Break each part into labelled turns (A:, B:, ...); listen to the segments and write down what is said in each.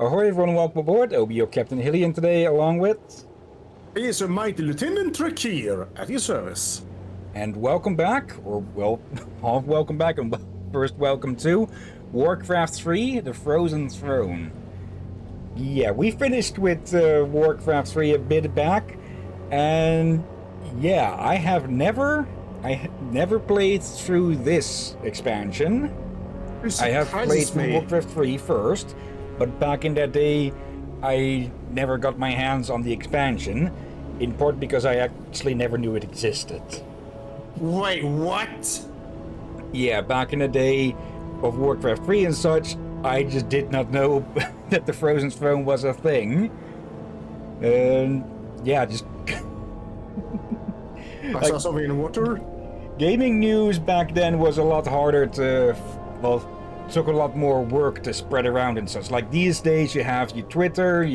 A: Ahoy everyone, welcome aboard. I'll be your Captain Hillian today, along with...
B: He is a mighty Lieutenant Trakir at your service.
A: And welcome back, or well, half welcome back, and first welcome to Warcraft 3, The Frozen Throne. Yeah, we finished with Warcraft 3 a bit back, and yeah, I have never played through this expansion. I have played through Warcraft 3 first, but back in that day, I never got my hands on the expansion, in part because I actually never knew it existed.
B: Wait, what?
A: Yeah, back in the day of Warcraft 3 and such, I just did not know that the Frozen Throne was a thing. And yeah, just...
B: I saw something in the water.
A: Gaming news back then was a lot harder to... well, took a lot more work to spread around and such. Like these days you have your Twitter,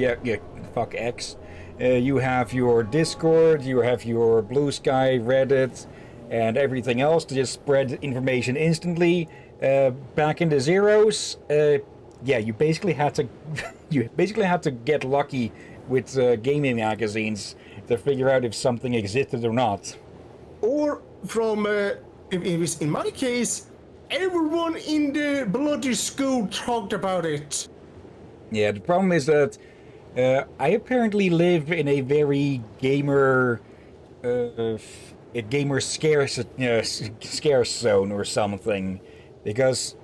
A: fuck X, you have your Discord, you have your Blue Sky, Reddit, and everything else to just spread information instantly. Back in the zeros, yeah, you basically had to get lucky with gaming magazines to figure out if something existed or not.
B: Or from, in my case, everyone in the bloody school talked about it.
A: Yeah, the problem is that I apparently live in a very gamer scarce zone or something, because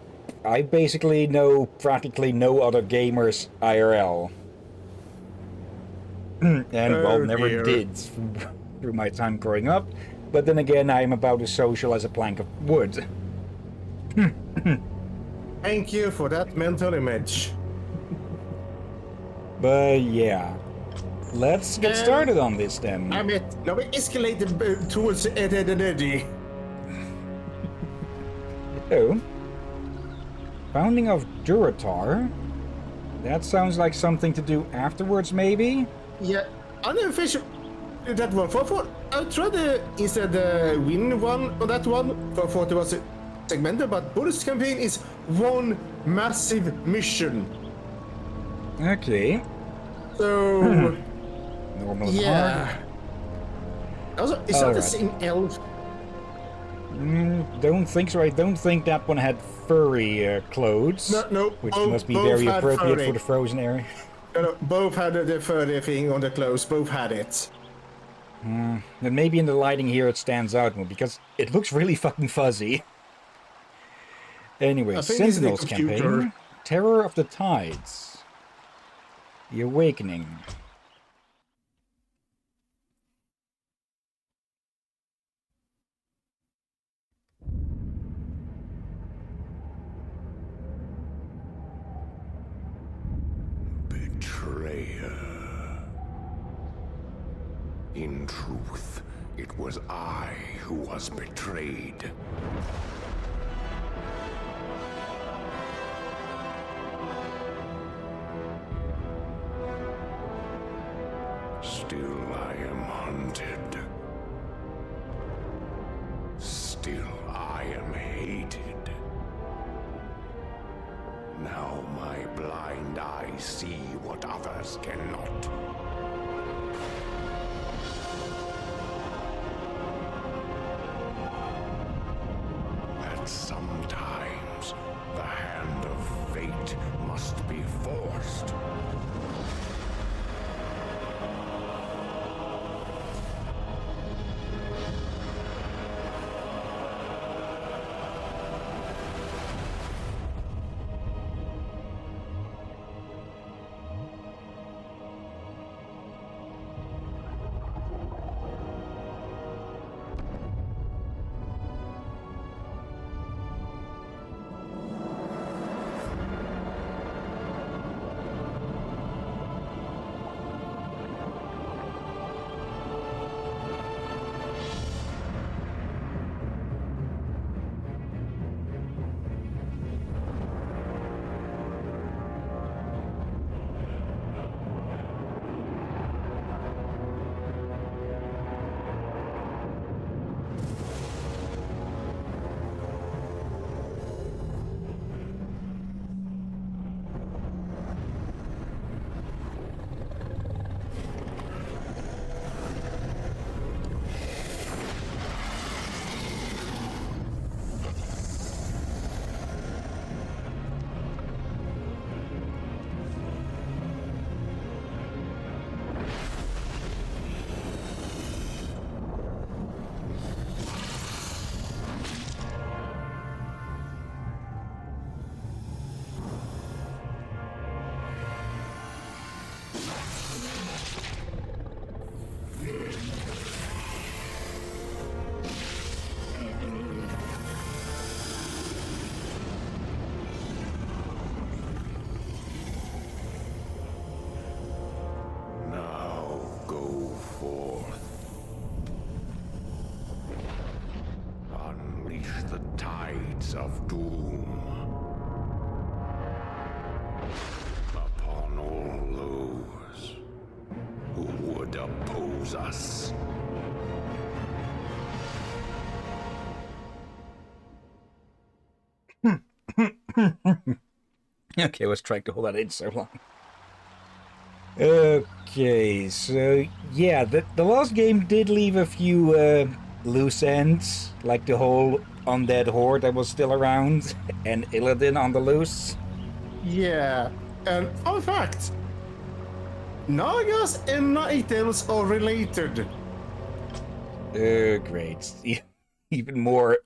A: I basically know practically no other gamers IRL. And well, never did through my time growing up, but then again, I'm about as social as a plank of wood.
B: Thank you for that mental image.
A: But yeah, let's get started on this then.
B: Now we escalated towards Eddie.
A: So, founding of Duratar. That sounds like something to do afterwards, maybe?
B: Yeah, unofficial. That one. I tried to instead win one on that one. For it was segmented, but Buddhist campaign is one massive mission.
A: Okay.
B: So
A: Normal
B: yeah.
A: hard.
B: Also, is that the same elf?
A: Don't think so. I don't think that one had furry clothes.
B: No.
A: Which
B: both,
A: must be
B: both
A: very
B: had
A: appropriate
B: furry.
A: for the frozen area.
B: No, both had the furry thing on the clothes. Both had it.
A: And maybe in the lighting here it stands out more because it looks really fucking fuzzy. Anyway, Sentinels campaign. Terror of the Tides. The Awakening.
C: Betrayer. In truth, it was I who was betrayed. Still I am hunted. Still I am hated. Now my blind eye see what others cannot. That sometimes the hand of fate must be forced. points of doom upon all those who would oppose us.
A: Okay, let's try to hold that in so long. Okay, so yeah, the last game did leave a few loose ends, like the whole undead horde that was still around, and Illidan on the loose.
B: Yeah, and fun fact, Nagas and Night Elves are related.
A: Great. Even more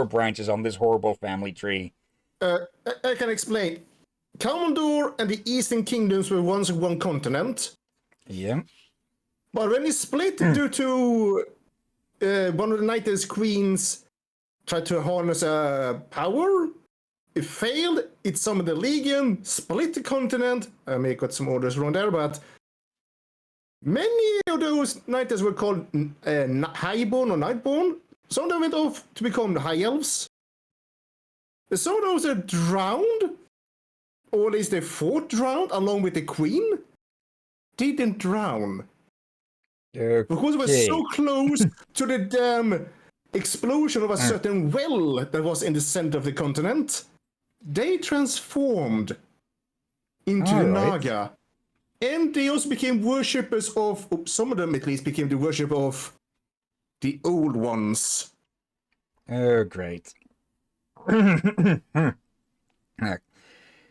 A: branches on this horrible family tree.
B: I can explain. Kalimdor and the Eastern Kingdoms were once one continent,
A: Yeah.
B: but when it split due to one of the Night Elves queens tried to harness power, it failed. It summoned the Legion, split the continent. I may have got some orders wrong there, but many of those Night Elves were called Highborn or Nightborn. Some of them went off to become the High Elves. Some of those are drowned, or at least they fought drowned along with the Queen. They didn't drown.
A: Okay.
B: Because it was so close to the damn explosion of a certain well that was in the center of the continent. They transformed into
A: All
B: the
A: right.
B: Naga. And they also became worshippers of, some of them at least became the worship of the old ones.
A: Oh, great.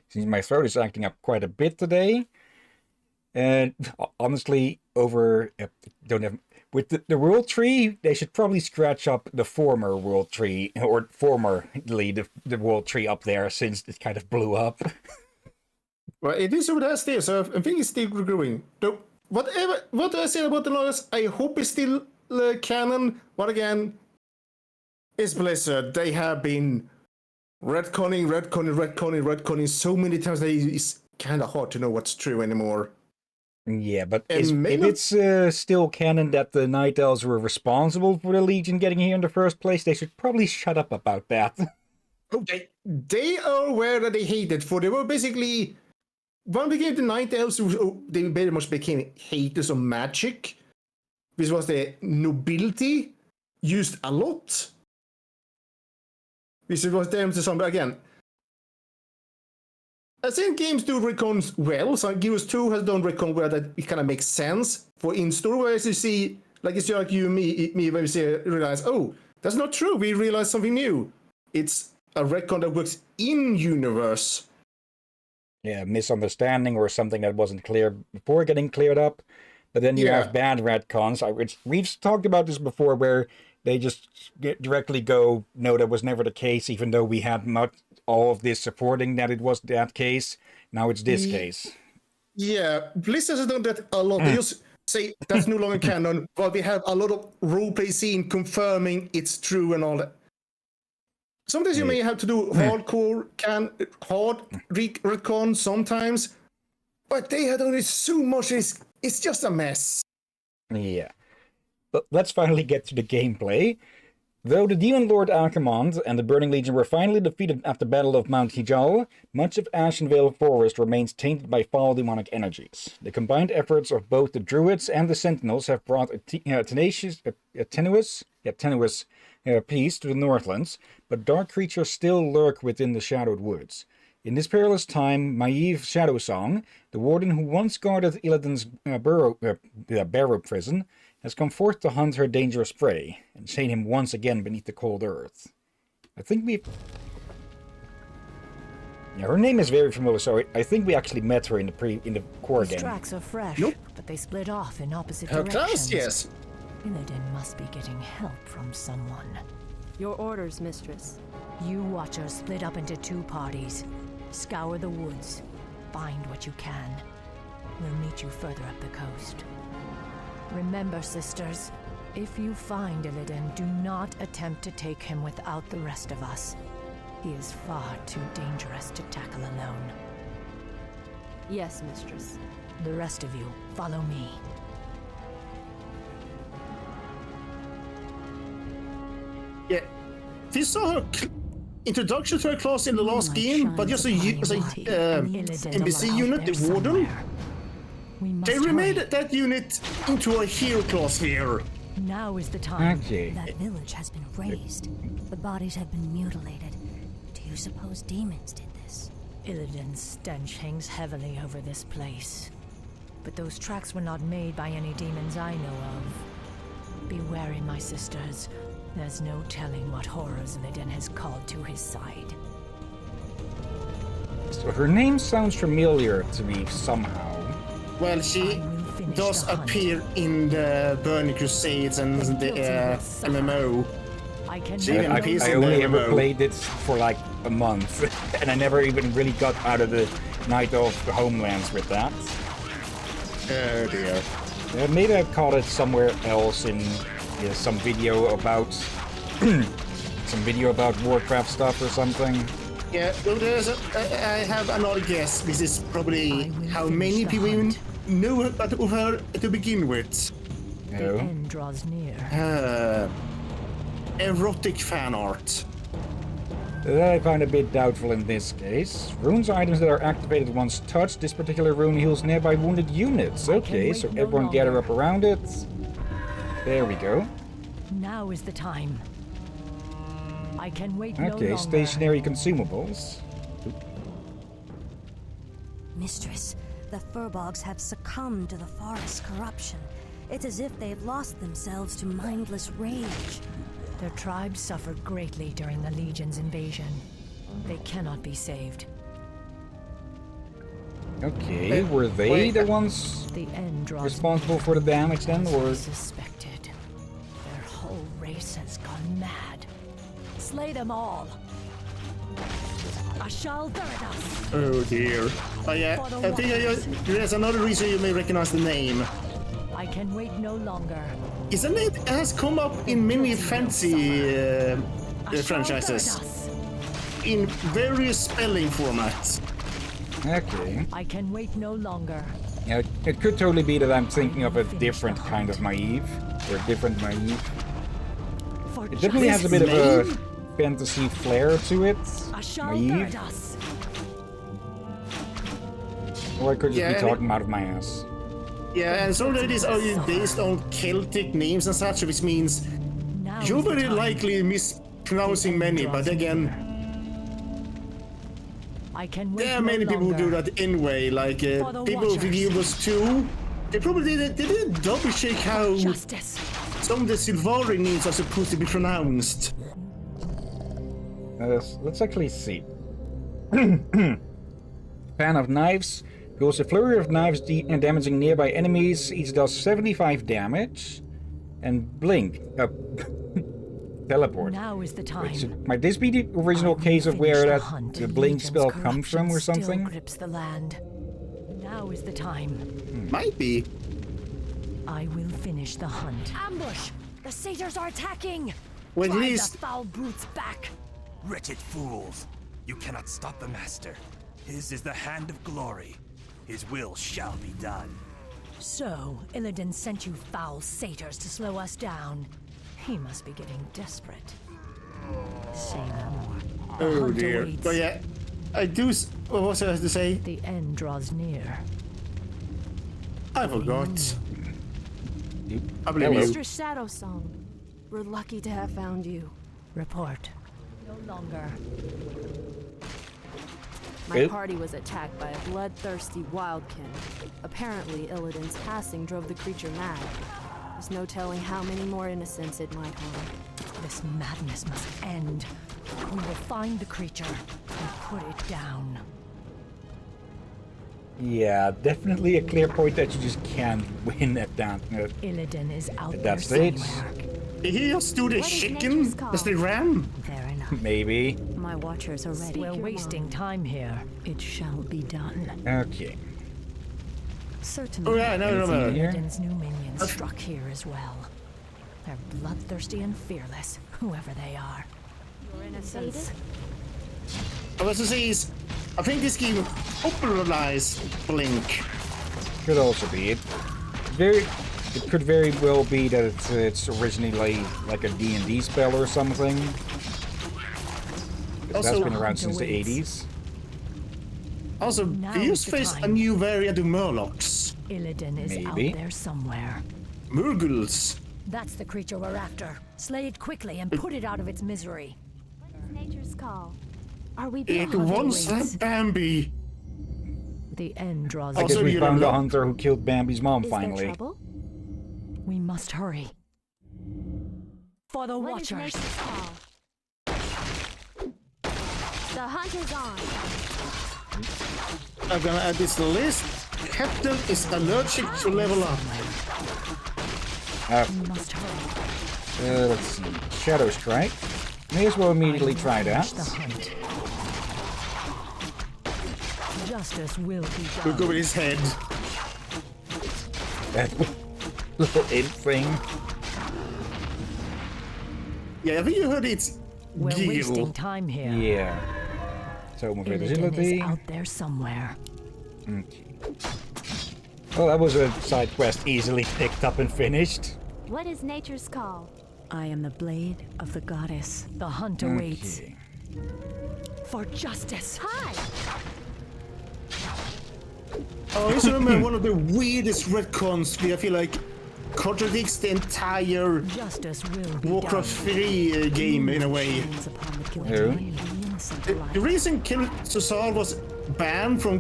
A: Seems my throat is acting up quite a bit today. And honestly, with the world tree, they should probably scratch up the former world tree, or formerly the world tree up there, since it kind of blew up.
B: Well, it is over there, so I think it's still growing. So, what I say about the Nagas, I hope it's still canon. But again, it's Blizzard. They have been retconning so many times that it's kind of hard to know what's true anymore.
A: Yeah, but
B: And
A: if it's still canon that the Night Elves were responsible for the Legion getting here in the first place, they should probably shut up about that.
B: Okay, they are aware that they hated, for they were basically, when they became the Night Elves, they very much became haters of magic, which was the nobility used a lot. Which was them to some, again, I think games do recon well. So Gears 2 has done recon well that it kind of makes sense. For in-store, whereas you see, like it's like you and me when we realize, oh, that's not true. We realize something new. It's a retcon that works in-universe.
A: Yeah, misunderstanding or something that wasn't clear before getting cleared up. But then you have bad retcons. We've talked about this before, where they just directly go, no, that was never the case, even though we had all of this supporting that it was that case. Now it's this case.
B: Yeah, Blizzard has done that a lot. They just say that's no longer canon, but we have a lot of roleplay scene confirming it's true and all that. Sometimes you may have to do hardcore retcon sometimes, but they have done it so much. It's just a mess.
A: Yeah. But let's finally get to the gameplay. Though the Demon Lord Archimonde and the Burning Legion were finally defeated at the Battle of Mount Hijal, much of Ashenvale Forest remains tainted by foul demonic energies. The combined efforts of both the Druids and the Sentinels have brought a tenuous peace to the Northlands, but dark creatures still lurk within the shadowed woods. In this perilous time, Maiev Shadowsong, the warden who once guarded Illidan's barrow prison, has come forth to hunt her dangerous prey, and chain him once again beneath the cold earth. I think we've... Yeah, her name is very familiar, so I think we actually met her in the core
D: These
A: game.
D: tracks are fresh, but they split off in opposite
B: Her
D: directions.
B: class, yes.
D: Illidan must be getting help from someone.
E: Your orders, mistress.
D: You watchers split up into two parties. Scour the woods. Find what you can. We'll meet you further up the coast. Remember, sisters, if you find Illidan, do not attempt to take him without the rest of us. He is far too dangerous to tackle alone.
E: Yes, mistress.
D: The rest of you, follow me.
B: Yeah, we saw her introduction to a class in the last game, but just a NPC unit, the Warden. They remade that unit into a hero class here.
D: Now is the time.
A: Okay.
F: That village has been razed. The bodies have been mutilated. Do you suppose demons did this?
D: Illidan's stench hangs heavily over this place. But those tracks were not made by any demons I know of. Be wary, my sisters. There's no telling what horrors Illidan has called to his side.
A: So her name sounds familiar to me somehow.
B: Well, she does appear in the Burning Crusades and the MMO.
D: I can
B: She even appears
A: I
B: in the
A: only ever
B: MMO.
A: played it for like a month, and I never even really got out of the Night of the Homelands with that.
B: Oh dear.
A: Maybe I caught it somewhere else in some video about Warcraft stuff or something.
B: Yeah, well, I have another guess. This is probably how many people even know of her to begin with.
D: The
A: No.
D: end draws near.
B: Erotic fan art.
A: That I find a bit doubtful in this case. Runes are items that are activated once touched. This particular rune heals nearby wounded units. Okay,
D: wait
A: so
D: no
A: everyone gather
D: longer.
A: up around it. There we go.
D: Now is the time. I can wait no
A: Okay,
D: longer.
A: stationary consumables.
F: Mistress, the Furbogs have succumbed to the forest's corruption. It's as if they've lost themselves to mindless rage.
D: Their tribe suffered greatly during the Legion's invasion. They cannot be saved.
A: Okay, were they
B: wait,
A: the ones
D: The end draws
A: responsible for the damage then,
D: near,
A: or?
D: as suspected. Their whole race has gone mad. Slay them all. Ashal Theridas.
B: Oh dear. Oh yeah, I think there's another reason you may recognize the name.
D: I can wait no longer.
B: Isn't it? It has come up in many fancy
D: Ashal
B: franchises.
D: Theridas.
B: In various spelling formats.
A: Okay.
D: I can wait no longer.
A: Yeah, it could totally be that I'm thinking of a different kind of Maeve, or a different Maeve.
D: For
A: It definitely has a bit of a fantasy flair to it.
D: Ashal
A: Maeve.
D: Theridas.
A: Or I could just
B: Yeah,
A: be
B: and
A: talking out of my ass.
B: Yeah, and some of these are based on Celtic names and such, which means
D: Now
B: you're
D: is the
B: very
D: time.
B: likely mispronouncing many, but again,
D: I can wait
B: there are
D: no
B: many people who do
D: longer.
B: that anyway, like
D: For the
B: people who
D: Watchers.
B: give us 2. They probably didn't double check how
D: Justice.
B: some of the Silvari names are supposed to be pronounced.
A: Let's actually see. Fan of knives. Goes a flurry of knives damaging nearby enemies. Each does 75 damage. And blink. Teleport.
D: Now is the time.
A: Wait, so might this be the original case of where the blink spell comes from or something?
D: Grips the land. Now is the time.
B: Might be.
D: I will finish the hunt. Ambush! The satyrs are attacking!
B: Well, at
D: Drive
B: least
D: the foul brutes back!
G: Wretched fools! You cannot stop the Master. His is the hand of glory. His will shall be done.
D: So, Illidan sent you foul satyrs to slow us down. He must be getting desperate. Say no more. The
B: Oh
D: hunt
B: dear.
D: awaits.
B: But yeah, I do. What was I to say?
D: The end draws near.
B: I forgot. I believe
A: Hello.
B: you.
E: Mistress Shadow Song, we're lucky to have found you.
D: Report. No longer.
E: My
A: Oop.
E: party was attacked by a bloodthirsty wildkin. Apparently, Illidan's passing drove the creature mad. There's no telling how many more innocents it might harm.
D: This madness must end. We will find the creature and put it down.
A: Yeah, definitely a clear point that you just can't win at that.
D: Illidan is out
A: At
D: there
A: that stage?
D: somewhere.
B: He just do the
E: What is
B: chicken
E: nature's call?
B: as they ran.
F: Fair enough.
A: Maybe.
F: My watchers are ready.
D: We're
E: your
D: wasting
E: mind.
D: time here. It shall be done.
A: Okay.
F: Certainly.
B: Oh yeah, no,
A: Anything here?
D: Illidan's new minions struck here as well. They're bloodthirsty and fearless, whoever they are.
E: Your innocence.
B: I was to say is, I think this game popularized Blink.
A: Could also be it. It could very well be that it's originally like a D&D spell or something. That's
B: Also,
A: been around since the
D: Waits.
A: 80s.
B: also,
D: Now
B: do you
D: is the
B: face a
D: time.
B: new variant of Murlocs?
D: Illidan is
A: Maybe.
D: out there somewhere.
B: Murgles.
D: That's the creature we're after. Slay it quickly and put it out of its misery.
E: Nature's call. Are we
B: It
E: behind?
B: wants
D: waits.
B: that Bambi.
D: The end draws
A: I
B: Also,
A: guess we
B: you
A: found the
B: don't know-
A: hunter who killed Bambi's mom
E: Is
A: finally.
E: there trouble?
D: We must hurry. For the
E: What is
D: Watchers.
E: nature's call? The hunt is on.
B: I'm gonna add this to the list. Captain is allergic to level up.
D: We must hurry.
A: Let's see. Shadow Strike. May as well immediately try that.
D: Finish the hunt. Justice will be
B: Look
D: done.
B: over his head.
A: That little imp thing.
B: Yeah, have you heard it's
D: We're wasting
B: Gil?
D: time here.
A: Yeah. Tome of
D: Illidan is
A: Invisibility.
D: out there somewhere.
A: Okay. Well, that was a side quest easily picked up and finished.
E: What is nature's call?
D: I am the blade of the goddess. The hunt awaits.
A: Okay.
D: For justice.
E: Hi.
B: Oh, I also remember one of the weirdest retcons I feel like contradicts the entire
D: Justice will be
B: Warcraft
D: done.
B: 3 game in a way.
D: Hands upon the guilty
A: Who?
D: and the innocent
B: The
D: alike.
B: reason Kill Susar was banned from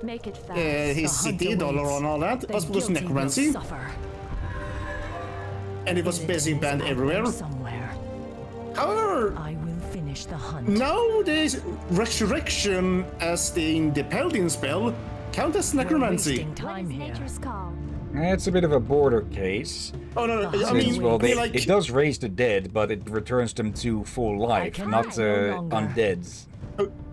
E: Make it fast.
B: his
D: The hunt
B: city, dollar
D: awaits.
B: and all that
D: The
B: was because
D: guilty will
B: necromancy,
D: suffer.
B: and it was
D: Illidan
B: basically
D: is
B: banned
D: out
B: everywhere.
D: there somewhere.
B: However,
D: I will finish the hunt.
B: now there's Resurrection as the Paladin spell count as
D: We're
B: necromancy.
D: wasting
E: What
D: time
E: is
D: here.
E: nature's call?
A: It's a bit of a border case.
B: Oh no,
D: The
B: I
D: hunt
B: mean,
A: Since, well,
B: they like
A: it does raise the dead, but it returns them to full life,
D: can
A: not
D: wait no longer.
A: undeads.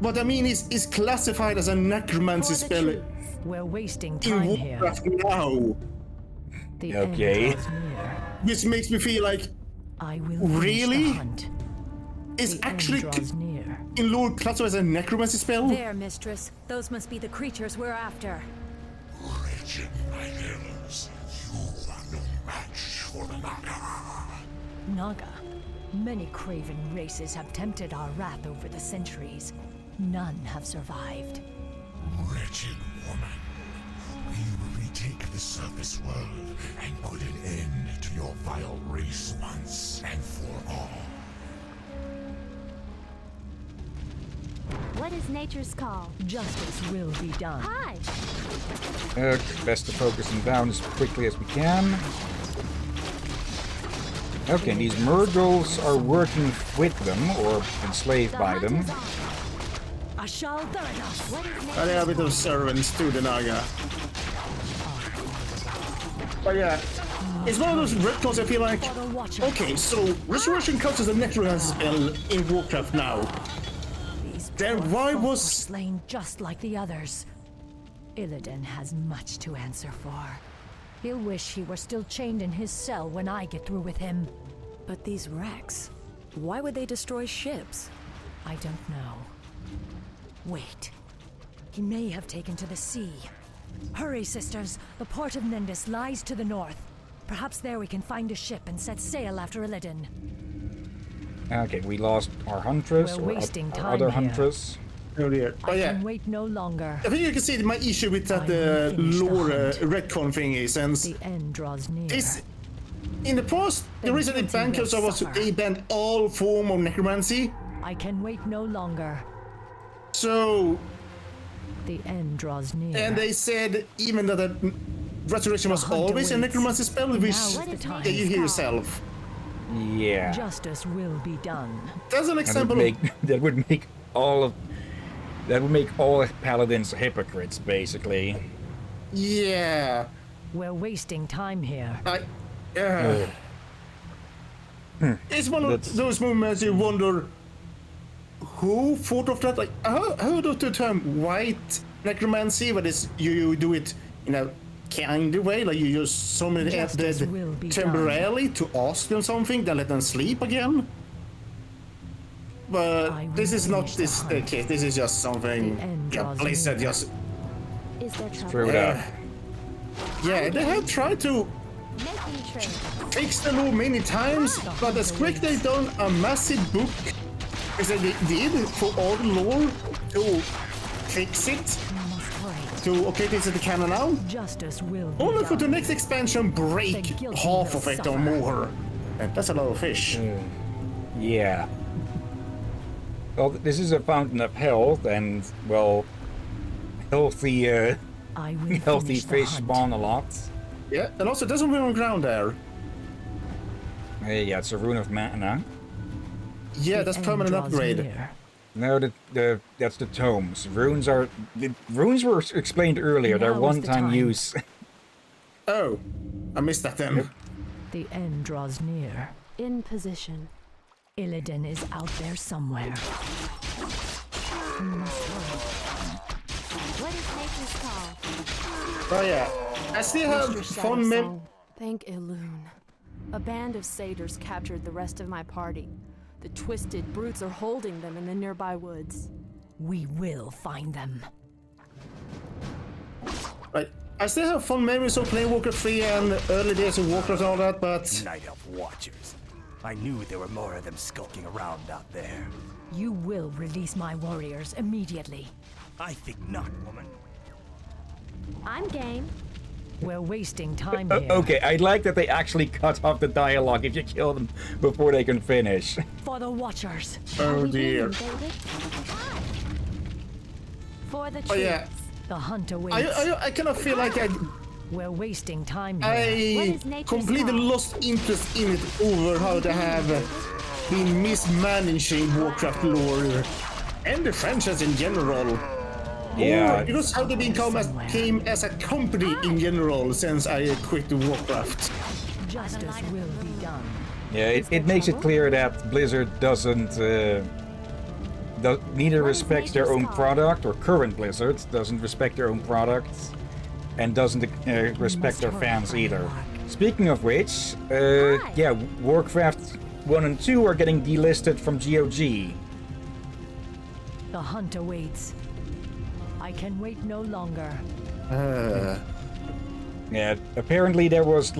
B: what I mean is classified as a necromancy
E: For the
B: spell
E: truth.
D: We're wasting
B: in
D: time here.
B: Warcraft now,
D: The
A: Okay.
D: end draws near.
B: which makes me feel like
D: I will finish
B: Really?
D: the hunt.
B: it's
D: The
B: actually
D: end draws near.
B: in lore classified as a necromancy spell.
F: There, mistress. Those must be the creatures we're after.
C: Wretched Nihilus, you are no match for the Naga.
D: Naga. Many craven races have tempted our wrath over the centuries. None have survived.
C: Wretched woman, we will retake the surface world and put an end to your vile race once and for all.
E: What is nature's call?
D: Justice will be done.
E: Hi.
A: Best to focus them down as quickly as we can. Okay, these Murgles are working with them, or enslaved
E: The
A: by
E: hunt
A: them.
E: is on.
D: Ashal Theranos.
E: What is
B: They
E: nature's
B: are a bit of servants to the Naga. But yeah, it's one of those retcons I feel like.
D: For the Watcher.
B: Okay, so Resurrection counts as a necromancy spell in Warcraft now.
D: These
B: Then
D: poor
B: why
D: folk were
B: was-
D: slain just like the others? Illidan has much to answer for. He'll wish he were still chained in his cell when I get through with him.
H: But these wrecks, why would they destroy ships?
D: I don't know. Wait. He may have taken to the sea. Hurry, sisters. The port of Nendis lies to the north. Perhaps there we can find a ship and set sail after Illidan.
A: Okay, we lost our Huntress,
D: We're
A: or
D: wasting
A: our
D: time
A: other
D: here.
A: Huntress.
B: Oh dear.
D: I
B: But yeah,
D: can wait no longer.
B: I think you can see my issue with that
D: I will finish the
B: lore
D: hunt.
B: retcon thing is, since
D: The end draws near.
B: this in the past, the
D: The
B: reason it
D: guilty
B: banned
D: will
B: Kelsa was
D: suffer.
B: they banned all form of necromancy.
D: I can wait no longer.
B: So,
D: The end draws near.
B: and they said even that the Resurrection was
D: The hunt
B: always a
D: awaits.
B: necromancy spell, which
D: Now is the time.
B: that you hear yourself.
A: Yeah.
D: Justice will be done.
B: That's an
A: That would
B: example
A: make
B: of
A: that would make all paladins hypocrites, basically.
B: yeah.
D: We're wasting time here.
B: It's one of
A: That's-
B: those moments you wonder who thought of that. Like, I heard of the term white necromancy, but it's you do it in a kind of way, like you use summon the
D: Justice
B: dead
D: will be
B: temporarily to ask them something, then let them sleep again. But
D: I will
B: this is not
D: finish the
B: this
D: hunt.
B: case. This is just something.
D: The end
B: Yeah,
D: draws
B: Blizzard
D: near.
B: just.
E: Is there trouble?
A: Screw it up.
B: Yeah, they have tried to
E: Making trade.
B: fix the law many times, but as quick they done a massive book Because they did for all the lore to fix it. To, okay, this is the canon now.
D: Justice will be
B: Only for the
D: done.
B: next expansion break
D: The guilty
B: half
D: will
B: of it or
D: suffer.
B: more. And that's a lot of fish.
A: Yeah. Well, this is a fountain of health, and, well, healthy,
D: I will
A: healthy
D: finish the
A: fish
D: hunt.
A: spawn a lot.
B: Yeah, and also there's a rune on ground there.
A: Yeah, it's a rune of mana.
B: Yeah,
D: The
B: that's
D: end
B: permanent
D: draws
B: upgrade.
D: near.
A: No, that's the tomes. Runes are... The runes were explained earlier. They're
D: Now is the
A: one-time
D: time.
A: use.
B: Oh, I missed that then.
D: The end draws near.
E: In position.
D: Illidan is out there somewhere. We must hurry.
F: What is nature's call?
B: Oh yeah, I still have
E: Mr.
B: fun mem.
E: Shadowsong, thank Elune. A band of satyrs captured the rest of my party. The twisted brutes are holding them in the nearby woods.
D: We will find them.
B: Right, I still have fun memories of playing Warcraft 3 and early days of Warcraft and all that, but
G: Night Elf Watchers. I knew there were more of them skulking around out there.
D: You will release my warriors immediately.
G: I think not, woman.
F: I'm game.
D: We're wasting time here.
A: Okay, I like that they actually cut off the dialogue if you kill them before they can finish.
D: For the Watchers.
B: oh dear.
F: David. For the
B: Oh yeah,
D: The hunt awaits.
B: I kind of feel like
D: We're wasting time here.
F: What
B: I
F: is nature's
B: completely
F: call?
B: lost interest in it over how they have been mismanaging Warcraft lore and the franchise in general.
A: Yeah.
B: Or just how they came as a company in general since I quit Warcraft.
D: Justice will be done.
A: Yeah, it makes it clear that Blizzard doesn't... neither respects their own product, or current Blizzard doesn't respect their own products, and doesn't respect their fans either. Speaking of which, yeah, Warcraft 1 and 2 are getting delisted from GOG.
D: The hunt awaits. I can wait no longer.
A: Yeah, apparently there was...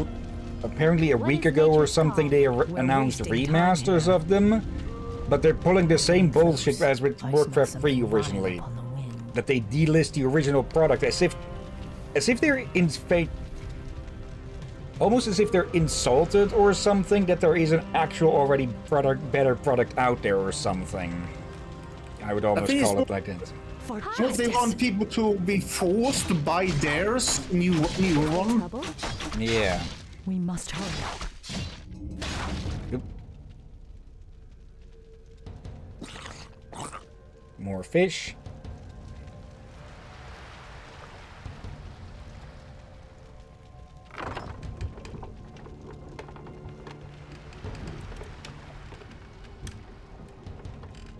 A: Apparently a week ago or something they announced
D: wasting time
A: remasters
D: here.
A: of them, but they're pulling the same bullshit as with
D: I
A: Warcraft
D: smell
A: 3
D: something
A: originally.
D: rotting upon the wind.
A: That they delist the original product as if they're in fate, almost as if they're insulted or something that there is an actual already better product out there or something. I would almost
B: think
A: call
B: it's
A: it like that.
D: For
B: Don't they
D: justice.
B: want people to be forced to buy theirs newer one?
E: Trouble?
A: Yeah.
D: We must hurry.
A: Oop. More fish.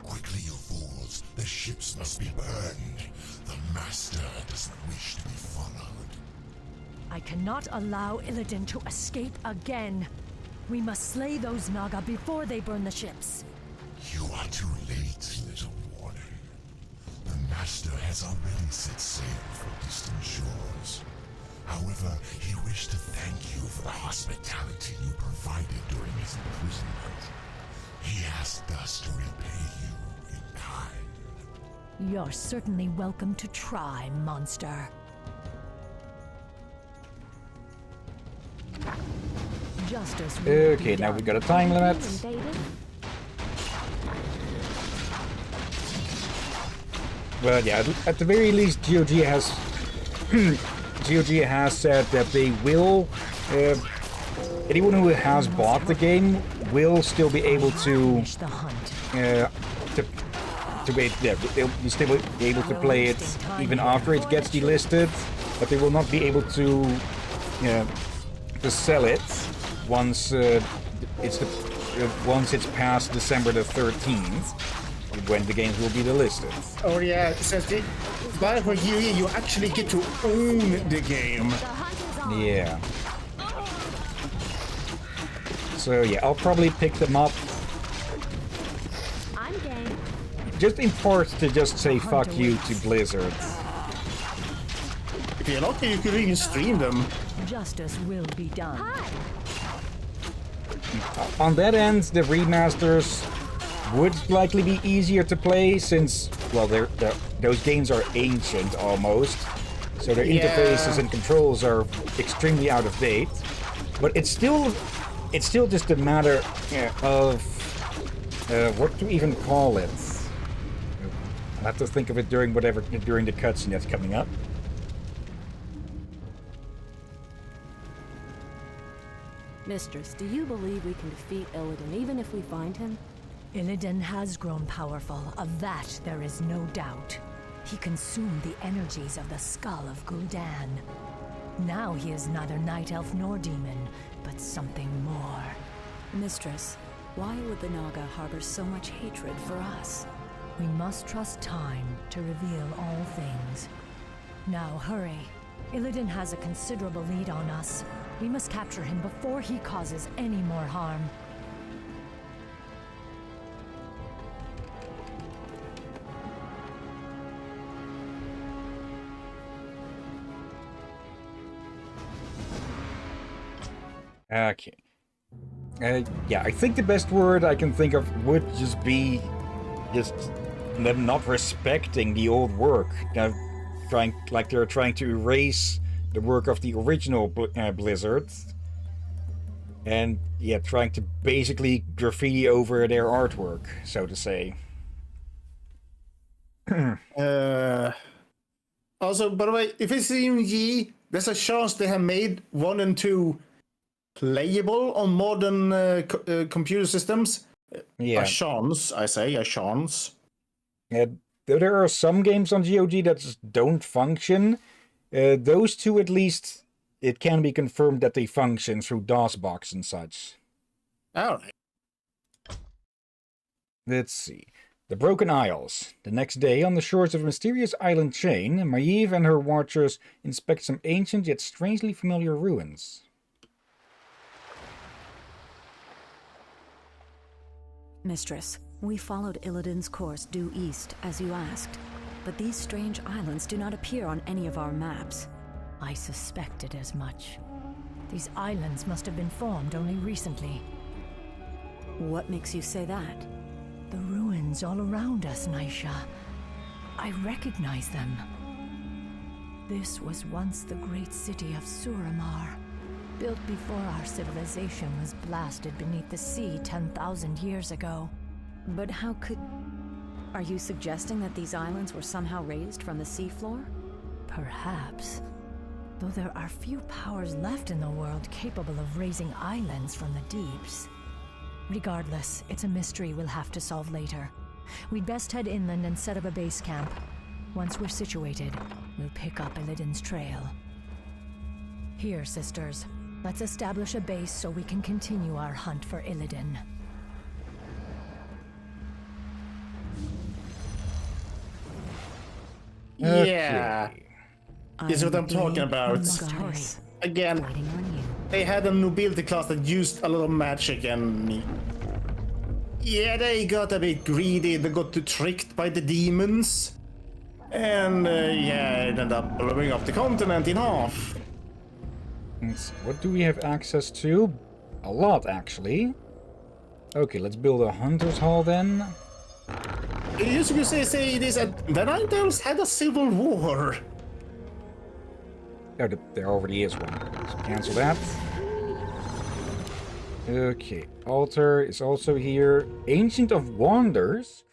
C: Quickly, you fools. The ships must be burned. The Master doesn't wish to be followed.
D: I cannot allow Illidan to escape again. We must slay those Naga before they burn the ships.
C: You are too late, little warden. The Master has already set sail for distant shores. However, he wished to thank you for the hospitality you provided during his imprisonment. He asked us to repay you in kind.
D: You're certainly welcome to try, monster. Justice will
A: Okay,
D: be
A: now
D: done.
A: we got a time limit.
F: David.
A: Well, yeah, at the very least, GOG has GOG has said that they will. Anyone who has bought the game will still be able to
D: Finish the hunt.
A: they'll still be able to play it even after it gets delisted, but they will not be able to sell it once once it's past December the 13th, when the games will be delisted.
B: Oh yeah, it says buy for you actually get to own the game.
A: Yeah. So yeah, I'll probably pick them up
F: I'm game.
A: just in part to just say fuck you to Blizzard.
B: If you're lucky, you could even stream them.
D: Justice will be done.
A: On that end, the remasters would likely be easier to play since, well, those games are ancient almost. So their interfaces and controls are extremely out of date. But it's still just a matter of what to even call it. I'll have to think of it during the cutscene that's coming up.
E: Mistress, do you believe we can defeat Illidan even if we find him?
D: Illidan has grown powerful, of that there is no doubt. He consumed the energies of the skull of Gul'dan. Now he is neither night elf nor demon, but something more.
H: Mistress, why would the Naga harbor so much hatred for us?
D: We must trust time to reveal all things. Now hurry. Illidan has a considerable lead on us. We must capture him before he causes any more harm.
A: Okay. Yeah, I think the best word I can think of would just be them not respecting the old work. They're trying to erase the work of the original Blizzard. And yeah, trying to basically graffiti over their artwork, so to say.
B: Also, by the way, if it's in Yi, there's a chance they have made 1 and 2 playable on modern computer systems.
A: Yeah.
B: A chance, I say, a chance.
A: Yeah, there are some games on GOG that just don't function. Those two, at least, it can be confirmed that they function through DOSBox and such.
B: Alright.
A: Let's see. The Broken Isles. The next day, on the shores of a mysterious island chain, Maeve and her watchers inspect some ancient yet strangely familiar ruins.
H: Mistress, we followed Illidan's course due east, as you asked. But these strange islands do not appear on any of our maps.
D: I suspected as much. These islands must have been formed only recently.
H: What makes you say that?
D: The ruins all around us, Naisha. I recognize them. This was once the great city of Suramar, built before our civilization was blasted beneath the sea 10,000 years ago.
H: But how could... Are you suggesting that these islands were somehow raised from the seafloor?
D: Perhaps. Though there are few powers left in the world capable of raising islands from the deeps. Regardless, it's a mystery we'll have to solve later. We'd best head inland and set up a base camp. Once we're situated, we'll pick up Illidan's trail. Here, sisters. Let's establish a base so we can continue our hunt for Illidan.
B: Yeah. This is what I'm talking about. Again, they had a nobility class that used a lot of magic and... Yeah, they got a bit greedy, they got too tricked by the demons. And yeah, it ended up blowing up the continent in half.
A: What do we have access to? A lot, actually. Okay, let's build a hunter's hall then.
B: You used to say this, the Night Elves had a civil war.
A: Oh, there already is one. So cancel that. Okay, altar is also here. Ancient of Wonders.